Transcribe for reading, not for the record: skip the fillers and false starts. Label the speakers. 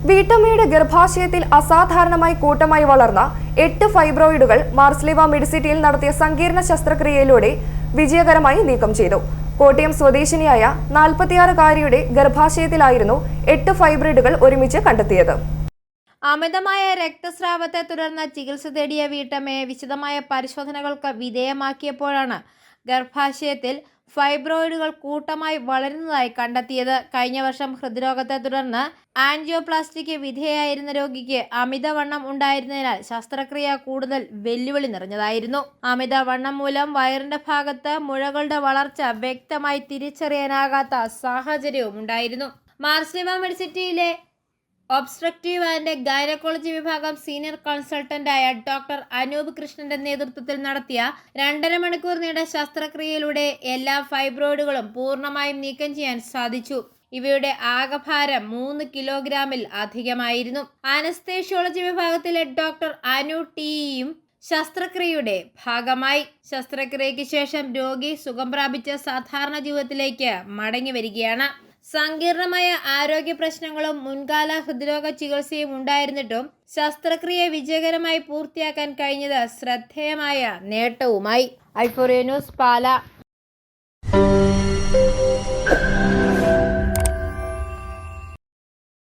Speaker 1: വീട്ടമ്മയുടെ ഗർഭാശയത്തിൽ അസാധാരണമായി കൂട്ടമായി വളർന്ന 8 ഫൈബ്രോയിഡുകൾ മാർസ്ലിവ മെഡിസിറ്റിയിൽ നടത്തിയ സങ്കീർണ ശസ്ത്രക്രിയയിലൂടെ വിജയകരമായി നീക്കം ചെയ്തു. കോട്ടയം സ്വദേശിനിയായ 46-കാരിയുടെ ഗർഭാശയത്തിലായിരുന്നു 8 ഫൈബ്രോയിഡുകൾ ഒരുമിച്ച് കണ്ടെത്തിയത്.
Speaker 2: അമിതമായ രക്തസ്രാവത്തെ തുടർന്ന് ചികിത്സ തേടിയ വീട്ടമ്മയെ വിശദമായ പരിശോധനകൾക്ക് വിധേയമാക്കിയപ്പോഴാണ് ഗർഭാശയത്തിൽ ഫൈബ്രോയിഡുകൾ കൂട്ടമായി വളരുന്നതായി കണ്ടെത്തിയത്. കഴിഞ്ഞ വർഷം ഹൃദ്രോഗത്തെ തുടർന്ന് ആൻജിയോപ്ലാസ്റ്റിക്ക് വിധേയായിരുന്ന രോഗിക്ക് അമിതവണ്ണം ഉണ്ടായിരുന്നതിനാൽ ശസ്ത്രക്രിയ കൂടുതൽ വെല്ലുവിളി നിറഞ്ഞതായിരുന്നു. അമിതവണ്ണം മൂലം വയറിന്റെ ഭാഗത്ത് മുഴകളുടെ വളർച്ച വ്യക്തമായി തിരിച്ചറിയാനാകാത്ത സാഹചര്യവും ഉണ്ടായിരുന്നു. മാർസ്ലിവ മെഡിസിറ്റിയിലെ ഒബ്സ്ട്രക്റ്റീവ് ആൻഡ് ഗൈനക്കോളജി വിഭാഗം സീനിയർ കൺസൾട്ടന്റായ ഡോക്ടർ അനൂപ് കൃഷ്ണന്റെ നേതൃത്വത്തിൽ നടത്തിയ 2.5 മണിക്കൂർ നീണ്ട ശസ്ത്രക്രിയയിലൂടെ എല്ലാ ഫൈബ്രോയിഡുകളും പൂർണ്ണമായും നീക്കം ചെയ്യാൻ സാധിച്ചു. ഇവയുടെ ആകെഭാരം 3 കിലോഗ്രാമിൽ അധികമായിരുന്നു. അനസ്തേഷ്യോളജി വിഭാഗത്തിലെ ഡോക്ടർ അനു ടിയും ശസ്ത്രക്രിയയുടെ ഭാഗമായി. ശസ്ത്രക്രിയയ്ക്ക് ശേഷം രോഗി സുഖം പ്രാപിച്ച് സാധാരണ ജീവിതത്തിലേക്ക് മടങ്ങി വരികയാണ്. സങ്കീർണമായ ആരോഗ്യ പ്രശ്നങ്ങളും മുൻകാല ഹൃദ്രോഗ ചികിത്സയും ഉണ്ടായിരുന്നിട്ടും ശസ്ത്രക്രിയ വിജയകരമായി പൂർത്തിയാക്കാൻ കഴിഞ്ഞത് ശ്രദ്ധേയമായ നേട്ടവുമായി. ഐഫോറിയ ന്യൂസ്, പാല.